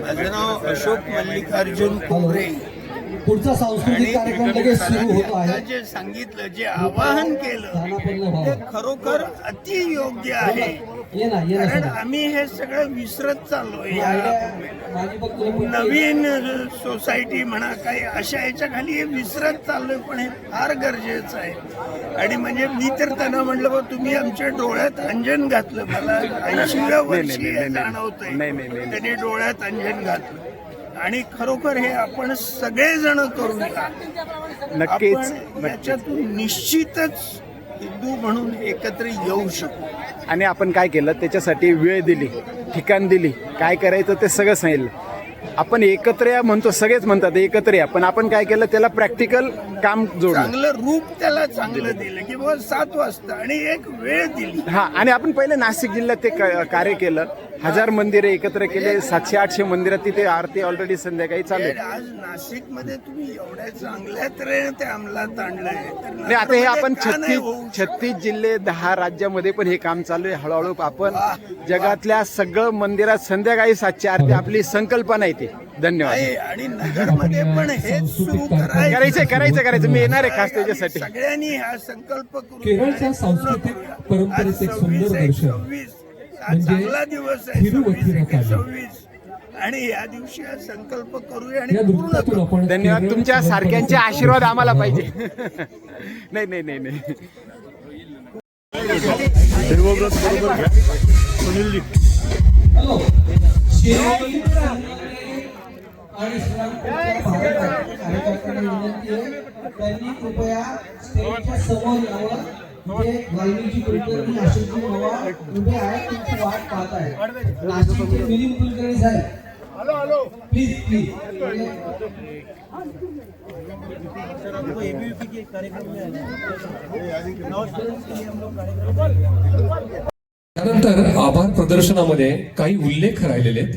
माझं नाव अशोक मल्लिकार्जुन कुंभरे. पुढचा सांस्कृतिक कार्यक्रम लगेच सुरू होतो आहे. जे सांगितलं, जे आवाहन केलं ते खरोखर अति योग्य आहे. कारण आम्ही हे सगळं विसरत चाललोय. नवीन सोसायटी म्हणा काही अशा याच्या खाली हे विसरत चाललोय, पण हे फार गरजेचं आहे. आणि म्हणजे मी तर त्यांना म्हटलं बा तुम्ही आमच्या डोळ्यात अंजन घातलं. मला 80व्या वर्षी जाणवतंय त्यांनी डोळ्यात अंजन घातलं. आणि खरोखर हे आपण सगळेजण करूया. नक्कीच याच्यातून निश्चितच हिंदू म्हणून एकत्र येऊ शकू. आणि आपण काय केलं त्याच्यासाठी वेळ दिली, ठिकाण दिली, काय करायचं ते सगळं सांगितलं. आपण एकत्र या म्हणतो, सगळेच म्हणतात एकत्र या, पण आपण काय केलं त्याला प्रॅक्टिकल काम जोडलं, चांगलं रूप त्याला चांगलं दिलं की बाबा 7 वाजता आणि एक वेळ दिली. हा. आणि आपण पहिले नाशिक जिल्ह्यात ते कार्य केलं. 1000 मंदिरे एकत्र केले, 700-800 मंदिरात तिथे आरती ऑलरेडी संध्याकाळी चालू आहे. आज नाशिक मध्ये तुम्ही एवढ्या चांगल्या तऱ्हेने ते अंमलात आणलंय. नाही, आता हे आपण 36 जिल्हे 10 राज्यामध्ये पण हे काम चालू आहे. हळूहळू आपण जगातल्या सगळं मंदिरात संध्याकाळी 700 आरती आपली संकल्पना आहे. ते धन्यवाद. आणि नगरमध्ये पण हेच सुरू करायचं. मी येणार आहे खास त्याच्यासाठी. सगळ्यांनी हा संकल्प करू. केरळच्या सांस्कृतिक परंपरेचे एक सुंदर दर्शन चांगला दिवस आहे तिरुवथिरकाली. 26 आणि या दिवशी हा संकल्प करूया आणि या पूर्ण नृत्यातून करू. आपण धन्यवाद. तुमच्या सारख्यांचे आशीर्वाद आम्हाला पाहिजे. नाही. हॅलो. आणि श्रीरामपूरच्या कार्यकर्त्यांना विनंती आहे त्यांनी कृपया स्टेजच्या समोर यावं. म्हणजे वाल्मिकी कुलकर्णी आशिषजी बाबा उभे आहेत, तुमची वाट पाहत आहे. नाशिकचे मिलिंद कुलकर्णी साहेब प्लीज. त्यानंतर आभार प्रदर्शनामध्ये काही उल्लेख राहिलेले आहेत.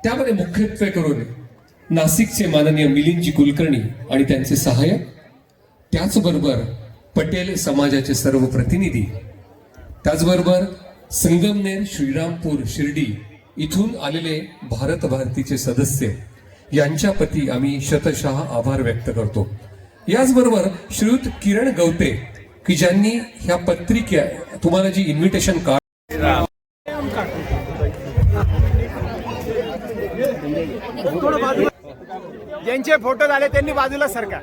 त्यामध्ये मुख्यत्वे करून नाशिकचे माननीय मिलिंदजी कुलकर्णी आणि त्यांचे सहाय्यक, त्याचबरोबर पटेल समाजाचे सर्व प्रतिनिधी, त्याचबरोबर संगमनेर, श्रीरामपूर, शिर्डी इथून आलेले भारत भारतीचे सदस्य यांच्या प्रती आम्ही शतशः आभार व्यक्त करतो. याचबरोबर श्रीयुत किरण गवते की ज्यांनी ह्या पत्रिका तुम्हाला जी इन्व्हिटेशन कार्ड ज्यांचे फोटो झाले त्यांनी बाजूला सरका.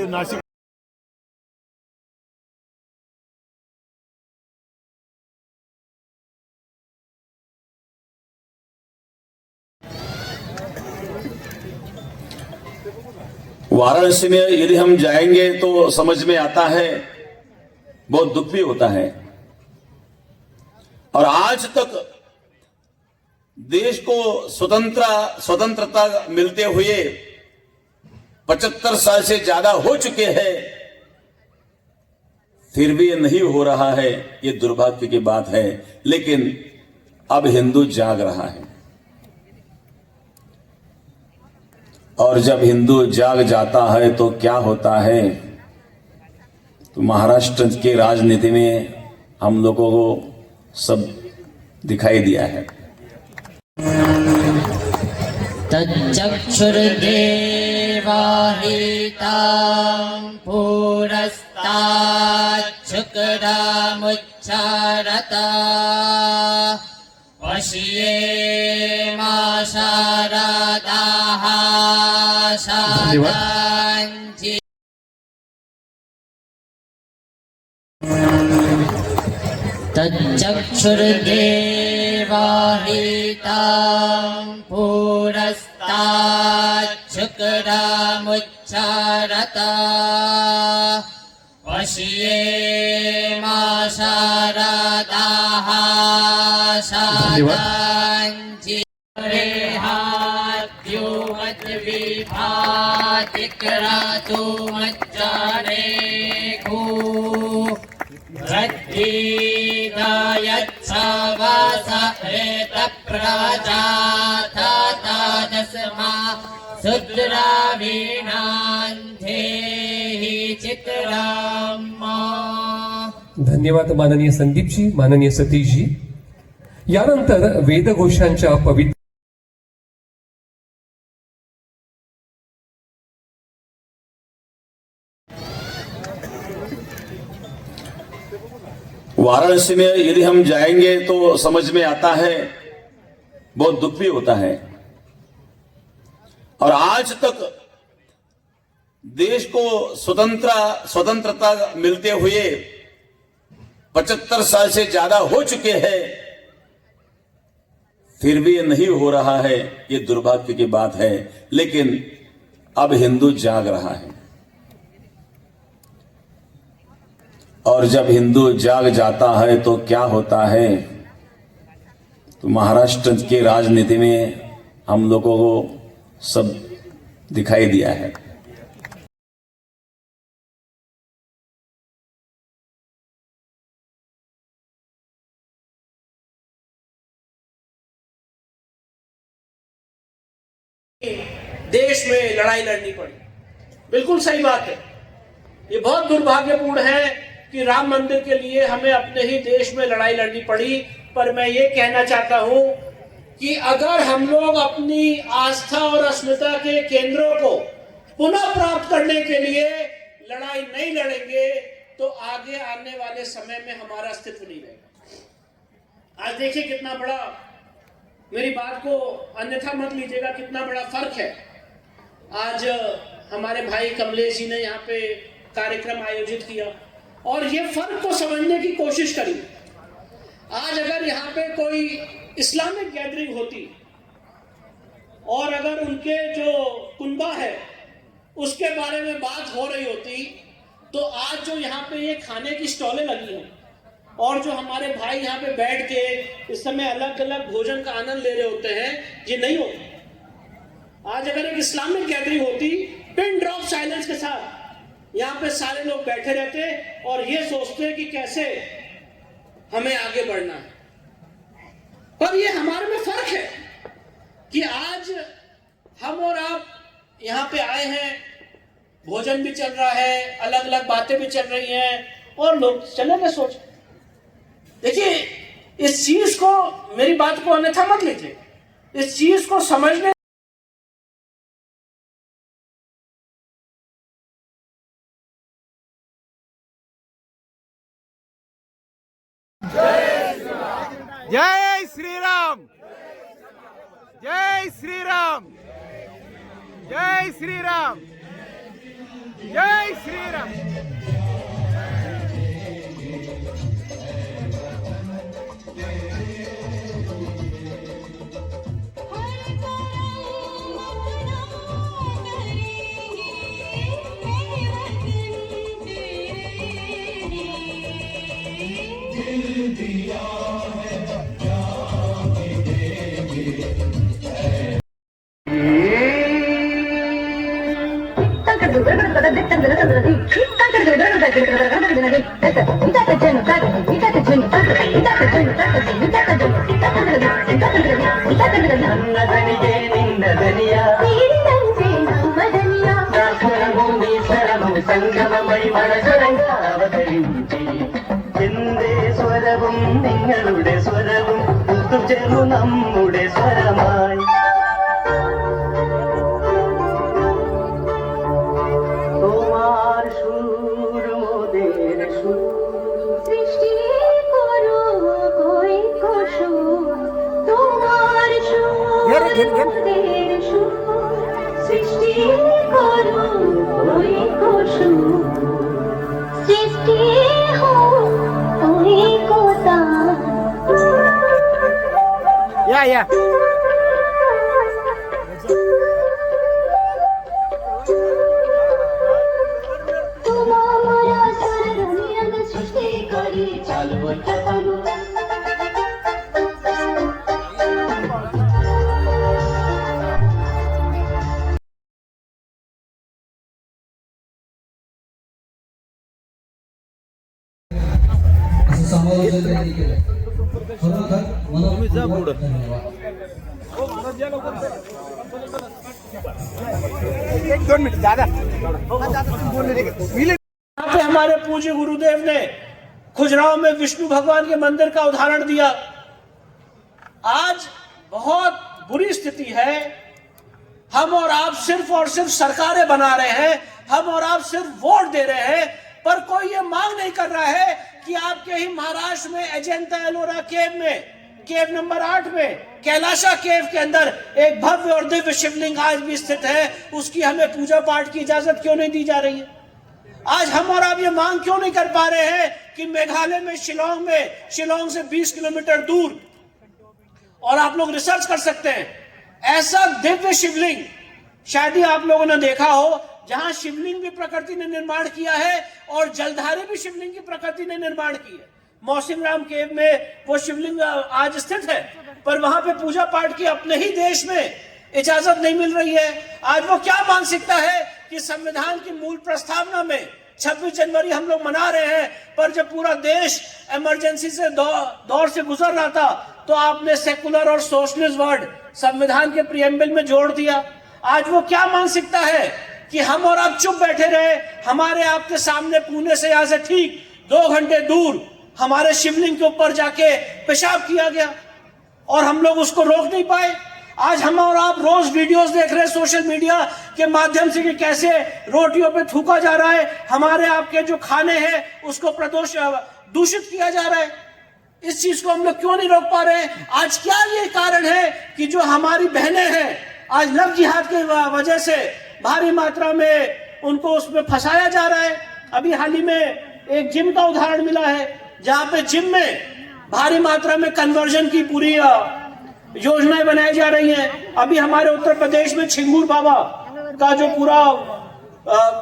नाशिक वाराणसी में यदि हम जाएंगे तो समझ में आता है, बहुत दुख भी होता है. और आज तक देश को स्वतंत्रता मिलते हुए 75 साल से ज्यादा हो चुके हैं, फिर भी ये नहीं हो रहा है. ये दुर्भाग्य की बात है. लेकिन अब हिंदू जाग रहा है. और जब हिंदू जाग जाता है तो क्या होता है, तो महाराष्ट्र के राजनीति में हम लोगों को सब दिखाई दिया है. तच्चक्षुर्देवाहितां पुरस्ताच्छुक्रामुच्चारता पश्येमा शारदाः शारदाञ्चि तच्चक्षुर्देवाहितां पुरस्ताच्छुक्रामुच्चारता पश्येमा शारदाः शारदाञ्चि विभातिक्रातु मच्चारे को प्रजातस्मा सुद्रावीणान्धेहि चित्राम्मा. धन्यवाद माननीय संदीपजी, माननीय सतीशजी. यानंतर वेदघोषांच्या पवित्र वाराणसी में यदि हम जाएंगे तो समझ में आता है, बहुत दुख भी होता है। और आज तक देश को स्वतंत्रता मिलते हुए 75 साल से ज्यादा हो चुके हैं, फिर भी ये नहीं हो रहा है, ये दुर्भाग्य की बात है। लेकिन अब हिंदू जाग रहा है, और जब हिंदू जाग जाता है तो क्या होता है, तो महाराष्ट्र की राजनीति में हम लोगों को सब दिखाई दिया है। देश में लड़ाई लड़नी पड़ी, बिल्कुल सही बात है। ये बहुत दुर्भाग्यपूर्ण है कि राम मंदिर के लिए हमें अपने ही देश में लड़ाई लड़नी पड़ी। पर मैं ये कहना चाहता हूं कि अगर हम लोग अपनी आस्था और अस्मिता के केंद्रों को पुनः प्राप्त करने के लिए लड़ाई नहीं लड़ेंगे तो आगे आने वाले समय में हमारा अस्तित्व नहीं रहेगा। आज देखिए कितना बड़ा, मेरी बात को अन्यथा मत लीजिएगा, कितना बड़ा फर्क है। आज हमारे भाई कमलेश जी ने यहाँ पे कार्यक्रम आयोजित किया और ये फर्क को समझने की कोशिश करी। आज अगर यहाँ पे कोई इस्लामिक गैदरिंग होती और अगर उनके जो कुनबा है उसके बारे में बात हो रही होती, तो आज जो यहाँ पे ये खाने की स्टॉलें लगी हैं और जो हमारे भाई यहाँ पे बैठ के इस समय अलग अलग भोजन का आनंद ले रहे होते हैं, ये नहीं होता। आज अगर एक इस्लामिक गैदरिंग होती, पिन ड्रॉप साइलेंस के साथ यहाँ पे सारे लोग बैठे रहते और ये सोचते कि कैसे हमें आगे बढ़ना है। पर ये हमारे में फर्क है कि आज हम और आप यहाँ पे आए हैं, भोजन भी चल रहा है, अलग अलग बातें भी चल रही हैं और लोग चले में सोच। देखिए, इस चीज को, मेरी बात को अन्यथा मत लीजिए, इस चीज को समझने जय श्री राम, जय श्री राम, जय श्री राम, जय श्री राम। സ്വരവും നിങ്ങളുടെ സ്വരവും ഒത്തുചേർന്നു നമ്മുടെ സ്വരമായി তোমার সুর মোদের সুর সৃষ্টি করো কই কুসুম তোমার সুর মোদের সুর সৃষ্টি করো কই কুসুম সৃষ্টি হো কই কোতা या समालोचन त्यांनी केलं। खरोखर मनपूर्वक धन्यवाद। एक 2 मिनट दादा यहाँ पे हमारे पूज्य गुरुदेव ने खजुराहो में विष्णु भगवान के मंदिर का उदाहरण दिया आज बहुत बुरी स्थिति है। हम और आप सिर्फ और सिर्फ सरकारें बना रहे हैं, हम और आप सिर्फ वोट दे रहे हैं, पर कोई ये मांग नहीं कर रहा है कि आपके ही महाराष्ट्र में अजंता एलोरा केव में, केव नंबर 8 में, कैलाशा केव के अंदर एक भव्य और दिव्य शिवलिंग आज भी स्थित है, उसकी हमें पूजा पाठ की इजाजत क्यों नहीं दी जा रही है? आज हम और आप ये मांग क्यों नहीं कर पा रहे हैं कि मेघालय में शिलोंग से 20 किलोमीटर दूर, और आप लोग रिसर्च कर सकते हैं, ऐसा दिव्य शिवलिंग शायद ही आप लोगों ने देखा हो, जहां शिवलिंग भी प्रकृति ने निर्माण किया है और जलधारे भी शिवलिंग की प्रकृति ने निर्माण की है। मौसिनराम केव में वो शिवलिंग आज स्थित है, पर वहां पे पूजा पाठ की अपने ही देश में इजाजत नहीं मिल रही है। आज वो क्या मानसिकता है कि संविधान की मूल प्रस्तावना में 26 जनवरी हम लोग मना रहे हैं, पर जब पूरा देश इमरजेंसी से दौर से गुजर रहा था तो आपने सेकुलर और सोशलिस्ट वर्ड संविधान के प्रियम्बल में जोड़ दिया। आज वो क्या मानसिकता है कि हम और आप चुप बैठे रहे? हमारे आपके सामने पुणे से यहां से ठीक 2 घंटे दूर हमारे शिवलिंग के ऊपर जाके पेशाब किया गया और हम लोग उसको रोक नहीं पाए। आज हम और आप रोज वीडियोस देख रहे हैं सोशल मीडिया के माध्यम से कि कैसे रोटियों पे थूका जा रहा है, हमारे आपके जो खाने हैं उसको दूषित किया जा रहा है। इस चीज को हम लोग क्यों नहीं रोक पा रहे? आज क्या ये कारण है कि जो हमारी बहनें हैं आज लव जिहाद की वजह से भारी मात्रा में उनको उसमें फंसाया जा रहा है? अभी हाल ही में एक जिम का उदाहरण मिला है, जहां पे जिम में भारी मात्रा में कन्वर्जन की पूरी योजनाएं बनाई जा रही हैं। अभी हमारे उत्तर प्रदेश में छिंगूर बाबा का जो पूरा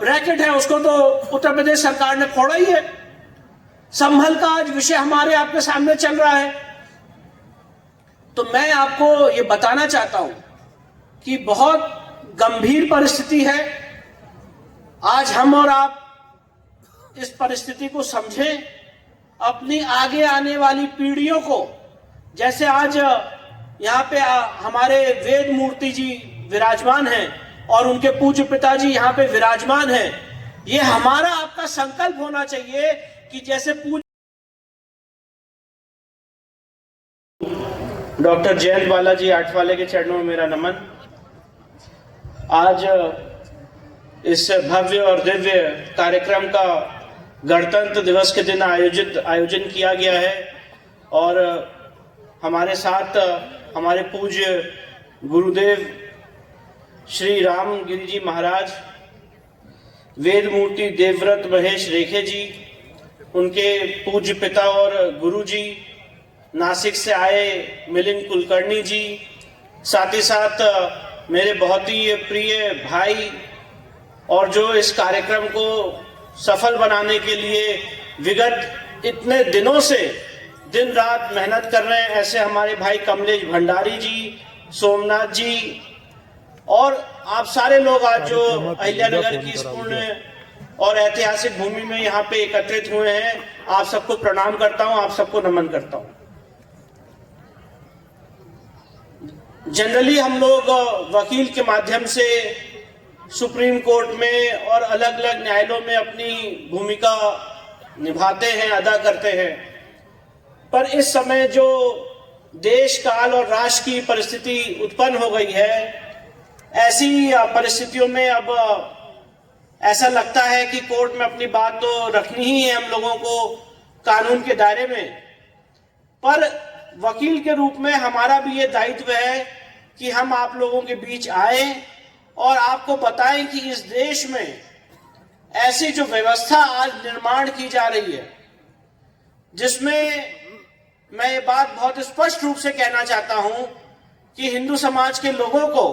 रैकेट है उसको तो उत्तर प्रदेश सरकार ने फोड़ा ही है। संभल का आज विषय हमारे आपके सामने चल रहा है। तो मैं आपको ये बताना चाहता हूं कि बहुत गंभीर परिस्थिति है। आज हम और आप इस परिस्थिति को समझें, अपनी आगे आने वाली पीढ़ियों को, जैसे आज यहाँ पे हमारे वेद मूर्ति जी विराजमान हैं और उनके पूज्य पिताजी यहाँ पे विराजमान हैं, ये हमारा आपका संकल्प होना चाहिए कि जैसे डॉक्टर जयंत बालाजी आठवाले के चरणों में मेरा नमन। आज इस भव्य और दिव्य कार्यक्रम का गणतंत्र दिवस के दिन आयोजन किया गया है और हमारे साथ हमारे पूज्य गुरुदेव श्री रामगिरी जी महाराज, वेद मूर्ति देवव्रत महेश रेखे जी, उनके पूज्य पिता और गुरु जी, नासिक से आए मिलिंद कुलकर्णी जी, साथ ही साथ मेरे बहुत ही प्रिय भाई और जो इस कार्यक्रम को सफल बनाने के लिए विगत इतने दिनों से दिन रात मेहनत कर रहे हैं, ऐसे हमारे भाई कमलेश भंडारी जी, सोमनाथ जी और आप सारे लोग आज जो अहिल्यानगर की इस पुण्य और ऐतिहासिक भूमि में यहाँ पे एकत्रित हुए हैं, आप सबको प्रणाम करता हूँ, आप सबको नमन करता हूँ। जनरली हम लोग वकील के माध्यम से सुप्रीम कोर्ट में और अलग अलग न्यायालयों में अपनी भूमिका निभाते हैं, अदा करते हैं, पर इस समय जो देश काल और राष्ट्र की परिस्थिति उत्पन्न हो गई है, ऐसी परिस्थितियों में अब ऐसा लगता है कि कोर्ट में अपनी बात तो रखनी ही है हम लोगों को कानून के दायरे में, पर वकील के रूप में हमारा भी ये दायित्व है कि हम आप लोगों के बीच आए और आपको बताएं कि इस देश में ऐसी जो व्यवस्था आज निर्माण की जा रही है, जिसमें मैं ये बात बहुत स्पष्ट रूप से कहना चाहता हूं कि हिंदू समाज के लोगों को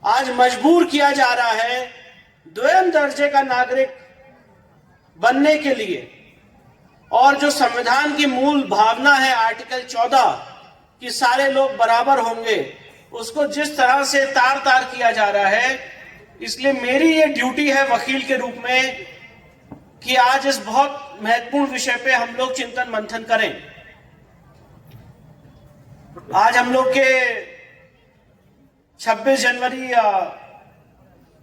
आज मजबूर किया जा रहा है द्वितीय दर्जे का नागरिक बनने के लिए, और जो संविधान की मूल भावना है आर्टिकल 14 कि सारे लोग बराबर होंगे, उसको जिस तरह से तार तार किया जा रहा है। इसलिए मेरी ये ड्यूटी है वकील के रूप में कि आज इस बहुत महत्वपूर्ण विषय पे हम लोग चिंतन मंथन करें। आज हम लोग के 26 जनवरी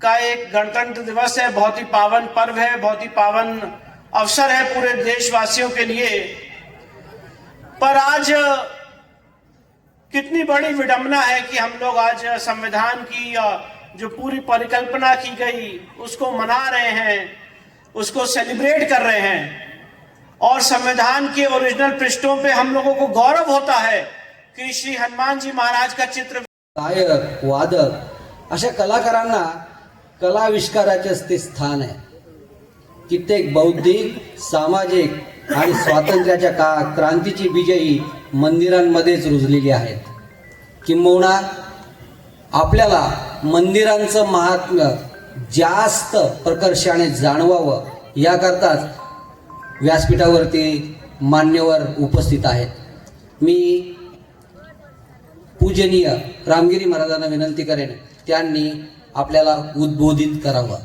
का एक गणतंत्र दिवस है, बहुत ही पावन पर्व है, बहुत ही पावन अवसर है पूरे देशवासियों के लिए। पर आज कितनी बड़ी विडंबना है कि हम लोग आज संविधान की जो पूरी परिकल्पना की गई उसको मना रहे हैं, उसको सेलिब्रेट कर रहे हैं, और संविधान के ओरिजिनल पृष्ठों पे हम लोगों को गौरव होता है कि श्री हनुमान जी महाराज का चित्र। गायक, वादक अशा कलाकारांना कलाविष्काराचे ते स्थान आहे. कित्येक बौद्धिक, सामाजिक आणि स्वातंत्र्याच्या क्रांतीची बीजही मंदिरांमध्येच रुजलेली आहेत. किंबहुना आपल्याला मंदिरांचं महात्म्य जास्त प्रकर्षाने जाणवावं याकरताच व्यासपीठावरती मान्यवर उपस्थित आहेत. मी पूजनीय रामगिरी महाराजांना विनंती करेन त्यांनी आपल्याला उद्बोधित करावं.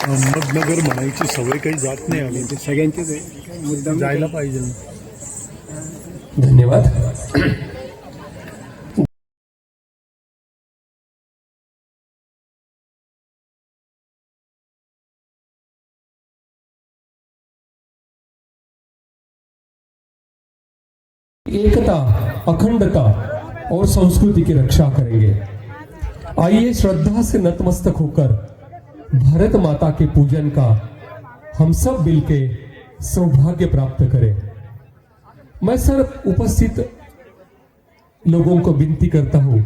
अहमदनगर म्हणायची सवय काही जात नाही आली. ते सगळ्यांचेच आहे, मुद्दाम जायला पाहिजे. धन्यवाद. एकता, अखंडता और संस्कृति की रक्षा करेंगे. आइए श्रद्धा से नतमस्तक होकर भारत माता के पूजन का हम सब मिलके सौभाग्य प्राप्त करें. मैं सर उपस्थित लोगों को विनती करता हूं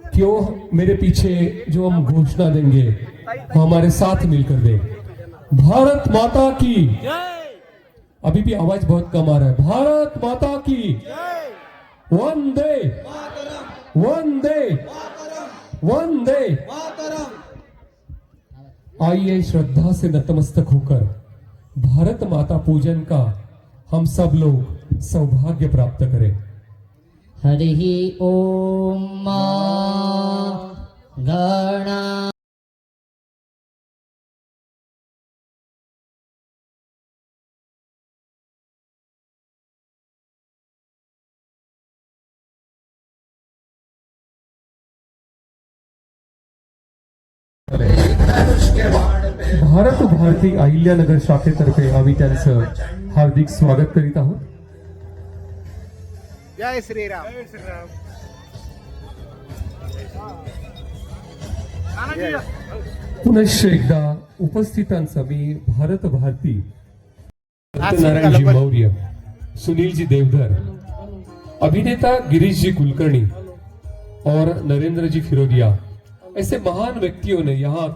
कि वो मेरे पीछे जो हम घोषणा देंगे वो हमारे साथ मिलकर दें. भारत माता की, अभी भी आवाज बहुत कम आ रहा है. भारत माता की वंदे वंदे वंदे. आइए श्रद्धा से नतमस्तक होकर भारत माता पूजन का हम सब लोग सौभाग्य प्राप्त करें. हरि ओम गणा भारत भारती अहिल्यानगर शाखेतर्फे आम्ही त्यांचं हार्दिक स्वागत करीत आहोत. जय श्रीराम. पुनश्च एकदा उपस्थितांचं मी भारत भारती, नारायणजी मौर्य, सुनीलजी देवधर, अभिनेता गिरीशजी कुलकर्णी और नरेंद्रजी फिरोदिया ऐसे महान व्यक्तियों ने यहाँ